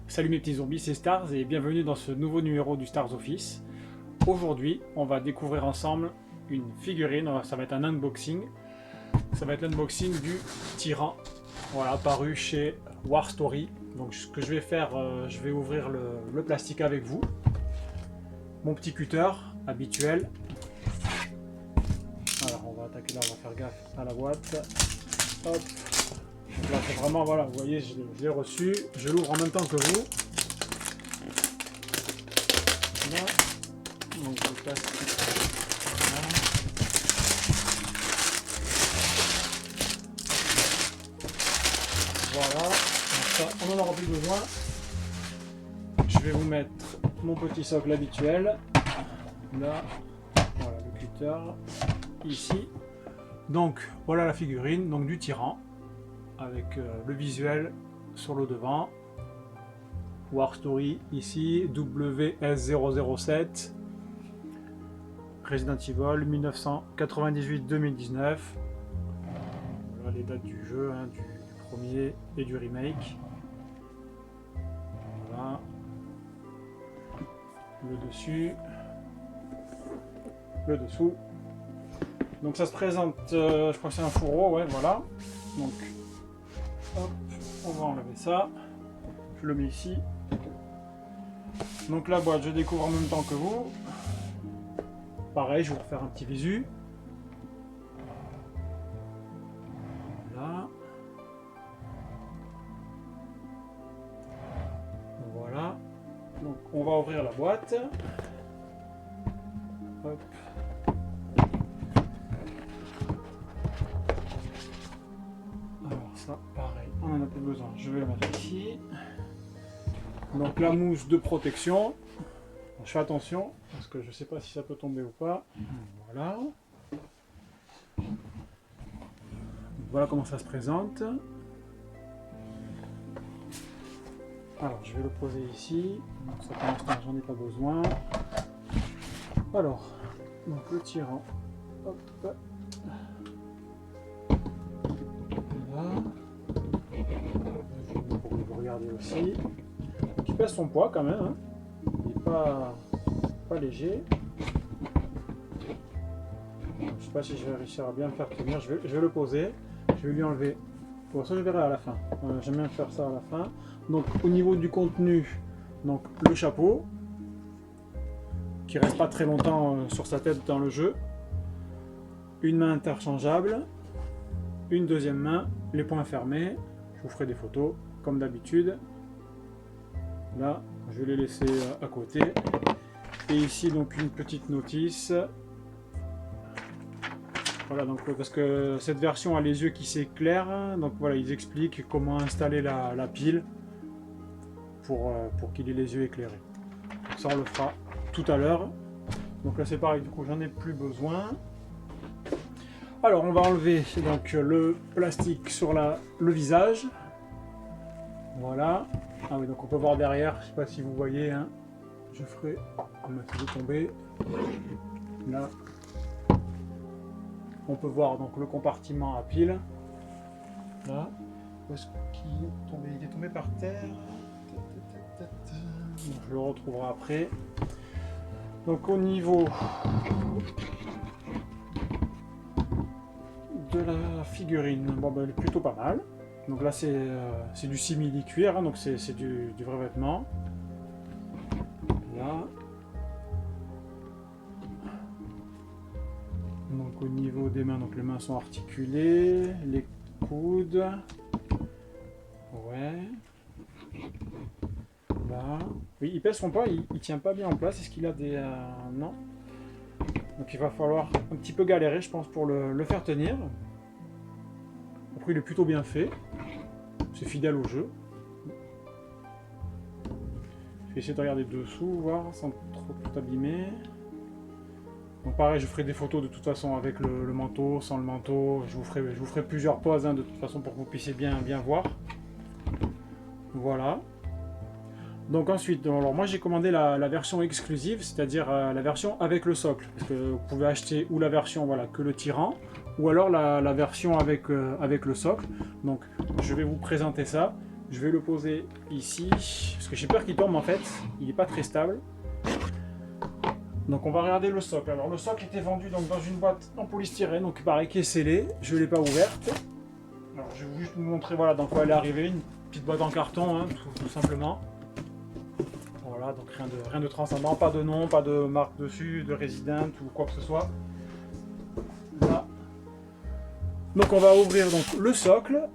Salut mes petits zombies, c'est Stars et bienvenue dans ce nouveau numéro du Stars Office. Aujourd'hui, on va découvrir ensemble une figurine, ça va être un unboxing. Ça va être l'unboxing du Tyran, voilà, paru chez War Story. Donc ce que je vais faire, je vais ouvrir le plastique avec vous. Mon petit cutter habituel. Alors on va attaquer là, on va faire gaffe à la boîte. Hop. Donc là c'est vraiment, voilà, vous voyez, je l'ai reçu, je l'ouvre en même temps que vous. Là. Donc le plastique. Voilà, donc ça, on n'en aura plus besoin. Je vais vous mettre mon petit socle habituel. Là, voilà le cutter. Ici. Donc voilà la figurine, donc du Tyran. Avec le visuel sur le devant. War Story ici, WS007. Resident Evil 1998-2019. Voilà les dates du jeu, hein, du premier et du remake. Voilà. Le dessus. Le dessous. Donc ça se présente, je crois que c'est un fourreau, ouais, voilà. Donc, hop, on va enlever ça. Je le mets ici. Donc la boîte, je découvre en même temps que vous. Pareil, je vais vous refaire un petit visu. Voilà. Voilà. Donc on va ouvrir la boîte. Hop. Alors ça, pareil, on en a plus besoin. Je vais le mettre ici. Donc la mousse de protection. Je fais attention parce que je ne sais pas si ça peut tomber ou pas. Voilà. Voilà comment ça se présente. Alors je vais le poser ici. Donc ça pour l'instant j'en ai pas besoin. Alors, donc le Tyran. Hop. Voilà. Pour que vous regardez aussi. Donc il pèse son poids quand même. Hein. Il n'est pas léger. Je ne sais pas si je vais réussir à bien le faire tenir. Je vais le poser. Je vais lui enlever. Pour ça, je verrai à la fin. J'aime bien faire ça à la fin. Donc, au niveau du contenu, donc le chapeau, qui reste pas très longtemps sur sa tête dans le jeu. Une main interchangeable. Une deuxième main, les poings fermés. Je vous ferai des photos, comme d'habitude. Là, je vais les laisser à côté. Et ici, donc, une petite notice. Voilà, donc, parce que cette version a les yeux qui s'éclairent. Donc, voilà, ils expliquent comment installer la pile pour qu'il ait les yeux éclairés. Donc, ça, on le fera tout à l'heure. Donc, là, c'est pareil, du coup, j'en ai plus besoin. Alors, on va enlever donc, le plastique sur le visage. Voilà. Ah oui, donc on peut voir derrière, je sais pas si vous voyez, hein. Je ferai, on va essayer de tomber. Là, on peut voir donc le compartiment à pile. Là, où est-ce qu'il est tombé? Il est tombé par terre. Donc, je le retrouverai après. Donc au niveau de la figurine, bon ben elle est plutôt pas mal. Donc là c'est du simili-cuir, hein, donc c'est du vrai vêtement. Là. Donc au niveau des mains, donc les mains sont articulées, les coudes. Ouais. Là. Oui, il pèse son poids, il tient pas bien en place. Est-ce qu'il a des... non. Donc il va falloir un petit peu galérer, je pense, pour le faire tenir. Après il est plutôt bien fait. C'est fidèle au jeu. Je vais essayer de regarder dessous, voir sans trop tout abîmer. Donc pareil, je ferai des photos de toute façon avec le manteau, sans le manteau. Je vous ferai plusieurs poses hein, de toute façon pour que vous puissiez bien voir. Voilà. Donc ensuite, alors moi j'ai commandé la version exclusive, c'est-à-dire la version avec le socle. Parce que vous pouvez acheter ou la version voilà, que le Tyran, ou alors la version avec le socle. Donc je vais vous présenter ça. Je vais le poser ici, parce que j'ai peur qu'il tombe en fait, il n'est pas très stable. Donc on va regarder le socle. Alors le socle était vendu donc dans une boîte en polystyrène, donc pareil qui est scellée, je ne l'ai pas ouverte. Alors je vais juste vous montrer voilà dans quoi elle est arrivée, une petite boîte en carton hein, tout simplement. Voilà, donc rien de transcendant, pas de nom, pas de marque dessus, de Resident ou quoi que ce soit. Là. Donc on va ouvrir donc le socle,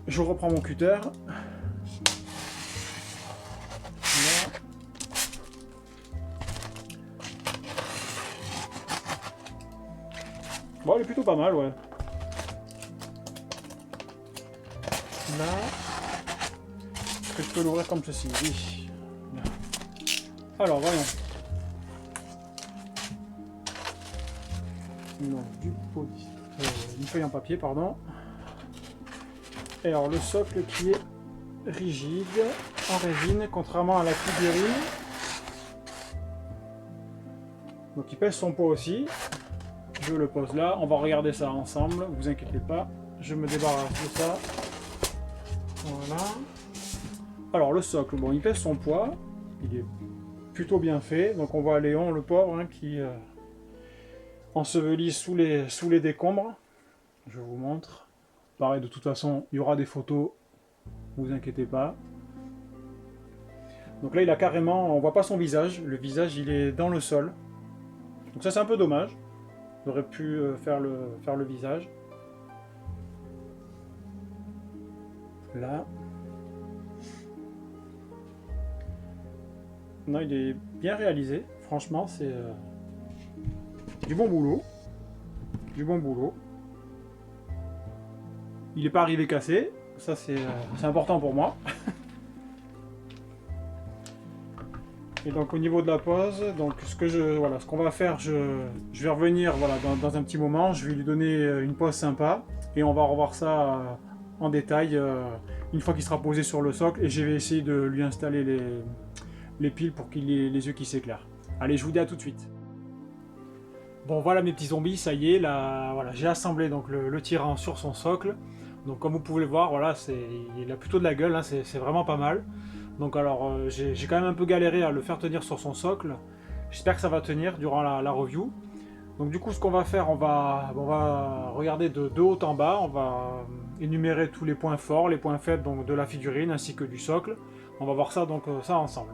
je reprends mon cutter. Bon, elle est plutôt pas mal, ouais. Là, est-ce que je peux l'ouvrir comme ceci? Oui. Là. Alors, voyons. Non, une feuille en papier, pardon. Et alors, le socle qui est rigide, en résine, contrairement à la figurine. Donc, il pèse son poids aussi. Je le pose là, on va regarder ça ensemble, vous inquiétez pas, je me débarrasse de ça. Voilà. Alors le socle, bon il pèse son poids, il est plutôt bien fait, donc on voit Léon le pauvre hein, qui ensevelit sous les décombres. Je vous montre. Pareil, de toute façon, il y aura des photos, vous inquiétez pas. Donc là il a carrément, on voit pas son visage, le visage il est dans le sol. Donc ça c'est un peu dommage. J'aurais pu faire le visage. Là. Non, il est bien réalisé. Franchement, c'est du bon boulot. Du bon boulot. Il n'est pas arrivé cassé. Ça, c'est important pour moi. Et donc au niveau de la pose, donc ce qu'on va faire, je vais revenir voilà, dans un petit moment, je vais lui donner une pose sympa et on va revoir ça en détail une fois qu'il sera posé sur le socle et je vais essayer de lui installer les piles pour qu'il ait les yeux qui s'éclairent. Allez, je vous dis à tout de suite. Bon voilà mes petits zombies, ça y est, là, voilà, j'ai assemblé donc le tyran sur son socle. Donc comme vous pouvez le voir, voilà, il a plutôt de la gueule, hein, c'est vraiment pas mal. Donc alors j'ai quand même un peu galéré à le faire tenir sur son socle. J'espère que ça va tenir durant la review. Donc du coup ce qu'on va faire, on va regarder de haut en bas, on va énumérer tous les points forts, les points faibles donc, de la figurine ainsi que du socle. On va voir ça donc ça ensemble.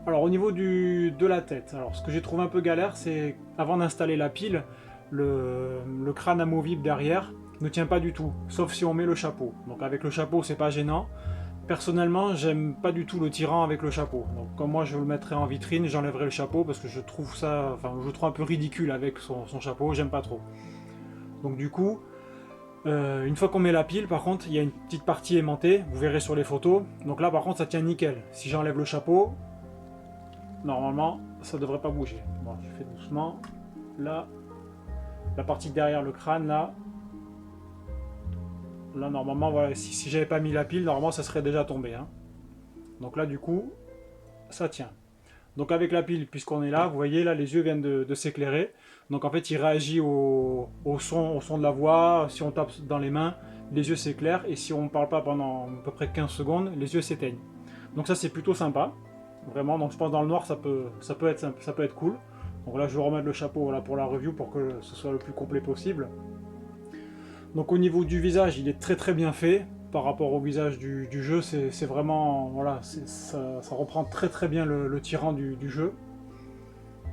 Alors au niveau de la tête, alors ce que j'ai trouvé un peu galère, c'est avant d'installer la pile, le crâne amovible derrière ne tient pas du tout, sauf si on met le chapeau. Donc avec le chapeau c'est pas gênant. Personnellement, j'aime pas du tout le tyran avec le chapeau. Donc comme moi je le mettrais en vitrine, j'enlèverai le chapeau parce que je trouve ça, enfin je le trouve un peu ridicule avec son chapeau, j'aime pas trop. Donc du coup, une fois qu'on met la pile, par contre, il y a une petite partie aimantée, vous verrez sur les photos. Donc là par contre ça tient nickel. Si j'enlève le chapeau, normalement ça devrait pas bouger. Bon, je fais doucement. Là, la partie derrière le crâne là. Là normalement voilà, si j'avais pas mis la pile, normalement ça serait déjà tombé hein. Donc là du coup ça tient. Donc avec la pile, puisqu'on est là, vous voyez là les yeux viennent de s'éclairer. Donc en fait il réagit au son de la voix. Si on tape dans les mains, les yeux s'éclairent, et si on ne parle pas pendant à peu près 15 secondes, les yeux s'éteignent. Donc ça c'est plutôt sympa, vraiment. Donc je pense dans le noir ça peut être cool. Donc là je vais remettre le chapeau voilà, pour la review pour que ce soit le plus complet possible. Donc au niveau du visage, il est très bien fait par rapport au visage du jeu. C'est vraiment, voilà, ça reprend très bien le tyran du jeu.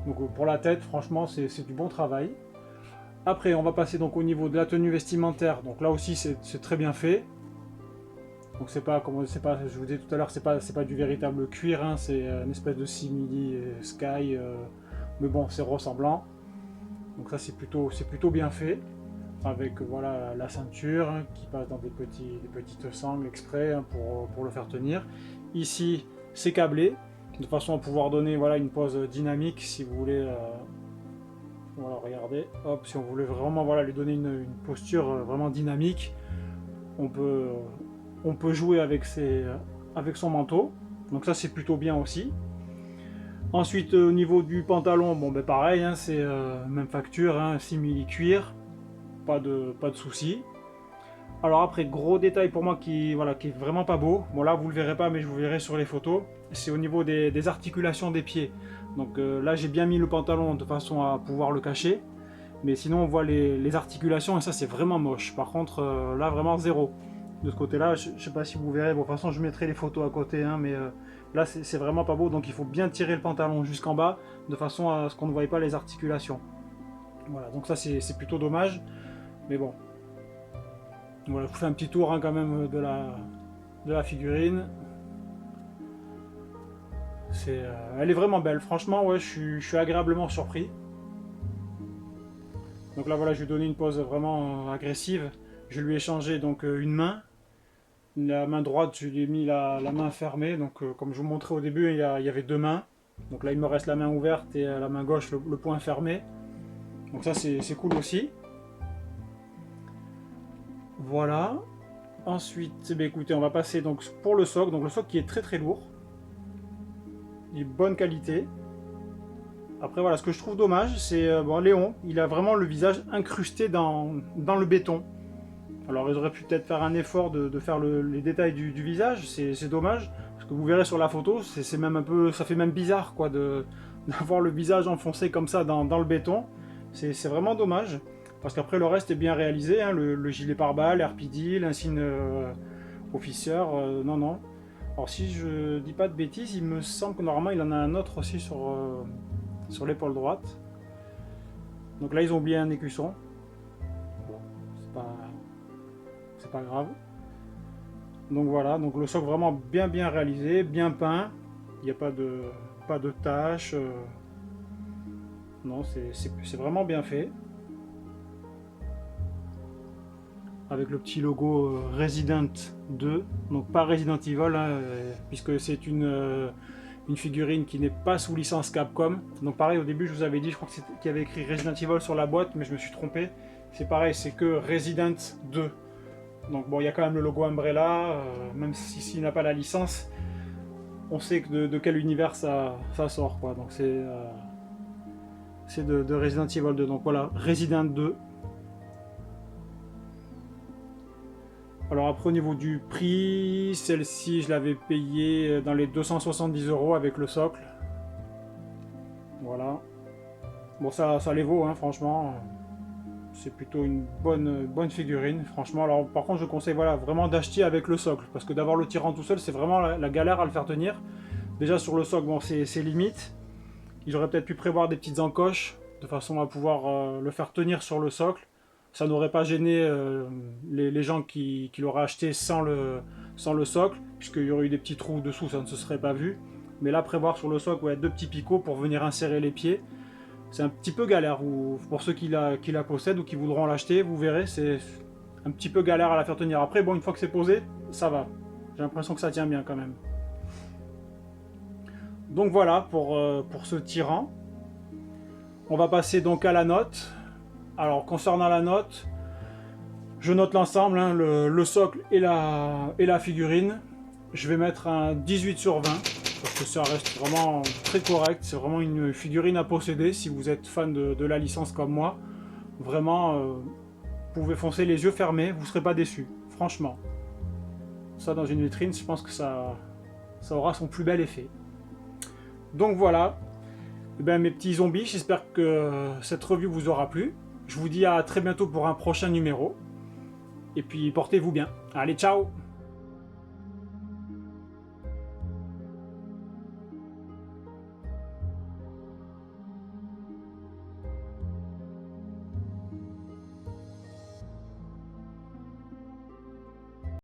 Donc pour la tête, franchement, c'est du bon travail. Après, on va passer donc au niveau de la tenue vestimentaire. Donc là aussi, c'est très bien fait. Donc c'est pas, je vous disais tout à l'heure, c'est pas du véritable cuir, hein, c'est une espèce de simili sky, mais bon, c'est ressemblant. Donc ça, c'est plutôt bien fait. Avec voilà la ceinture hein, qui passe dans des petites sangles exprès hein, pour le faire tenir. Ici c'est câblé de façon à pouvoir donner voilà une pose dynamique si vous voulez. Voilà, regardez, hop, si on voulait vraiment voilà lui donner une posture vraiment dynamique, on peut jouer avec son manteau. Donc ça c'est plutôt bien aussi. Ensuite au niveau du pantalon, bon ben pareil, hein, c'est même facture, hein, simili cuir. Pas de soucis. Alors après, gros détail pour moi qui est vraiment pas beau. Bon là, vous le verrez pas, mais je vous verrai sur les photos. C'est au niveau des articulations des pieds. Donc là, j'ai bien mis le pantalon de façon à pouvoir le cacher. Mais sinon, on voit les articulations et ça, c'est vraiment moche. Par contre, là, vraiment zéro. De ce côté-là, je sais pas si vous verrez. Bon, de toute façon, je mettrai les photos à côté, hein, mais là, c'est vraiment pas beau. Donc il faut bien tirer le pantalon jusqu'en bas de façon à ce qu'on ne voie pas les articulations. Voilà, donc ça, c'est plutôt dommage. Mais bon. Voilà, je vous fais un petit tour hein, quand même de la figurine. Elle est vraiment belle, franchement, ouais, je suis agréablement surpris. Donc là, voilà, je lui ai donné une pose vraiment agressive. Je lui ai changé donc une main. La main droite, je lui ai mis la main fermée. Donc, comme je vous montrais au début, il y avait deux mains. Donc là, il me reste la main ouverte et la main gauche, le poing fermé. Donc ça, c'est cool aussi. Voilà. Ensuite, écoutez, on va passer donc pour le socle. Donc le socle qui est très très lourd. Il est de bonne qualité. Après voilà, ce que je trouve dommage, c'est bon, Léon, il a vraiment le visage incrusté dans le béton. Alors ils auraient pu peut-être faire un effort de faire les détails du visage, c'est dommage. Parce que vous verrez sur la photo, c'est même un peu, ça fait même bizarre quoi d'avoir le visage enfoncé comme ça dans le béton. C'est vraiment dommage. Parce qu'après le reste est bien réalisé, hein, le gilet pare-balles, RPD, l'insigne officer, non. Alors si je dis pas de bêtises, il me semble que normalement il en a un autre aussi sur l'épaule droite. Donc là ils ont oublié un écusson. Bon, c'est pas grave. Donc voilà, donc le socle vraiment bien réalisé, bien peint. Il n'y a pas de taches. Non, c'est vraiment bien fait. Avec le petit logo Resident 2, donc pas Resident Evil, hein, puisque c'est une figurine qui n'est pas sous licence Capcom. Donc pareil, au début je vous avais dit, je crois qu'il y avait écrit Resident Evil sur la boîte, mais je me suis trompé. C'est pareil, c'est que Resident 2. Donc bon, il y a quand même le logo Umbrella, même s'il n'a pas la licence, on sait que de quel univers ça sort, quoi. Donc c'est de Resident Evil 2. Donc voilà, Resident 2. Alors après au niveau du prix, celle-ci je l'avais payée dans les 270 € avec le socle. Voilà. Bon ça les vaut hein, franchement. C'est plutôt une bonne figurine franchement. Alors par contre je conseille voilà, vraiment d'acheter avec le socle. Parce que d'avoir le tirant tout seul c'est vraiment la galère à le faire tenir. Déjà sur le socle bon c'est limite. Ils auraient peut-être pu prévoir des petites encoches de façon à pouvoir le faire tenir sur le socle. Ça n'aurait pas gêné les gens qui l'auraient acheté sans le socle, puisqu'il y aurait eu des petits trous dessous, ça ne se serait pas vu. Mais là, prévoir sur le socle, ouais, deux petits picots pour venir insérer les pieds, c'est un petit peu galère. Pour ceux qui la possèdent ou qui voudront l'acheter, vous verrez, c'est un petit peu galère à la faire tenir. Après, bon, une fois que c'est posé, ça va. J'ai l'impression que ça tient bien quand même. Donc voilà pour ce tyran. On va passer donc à la note. Alors concernant la note, je note l'ensemble, hein, le socle et la figurine. Je vais mettre un 18 sur 20, parce que ça reste vraiment très correct. C'est vraiment une figurine à posséder si vous êtes fan de la licence comme moi. Vraiment, vous pouvez foncer les yeux fermés, vous ne serez pas déçus, franchement. Ça dans une vitrine, je pense que ça aura son plus bel effet. Donc voilà, eh bien, mes petits zombies, j'espère que cette review vous aura plu. Je vous dis à très bientôt pour un prochain numéro. Et puis portez-vous bien. Allez, ciao!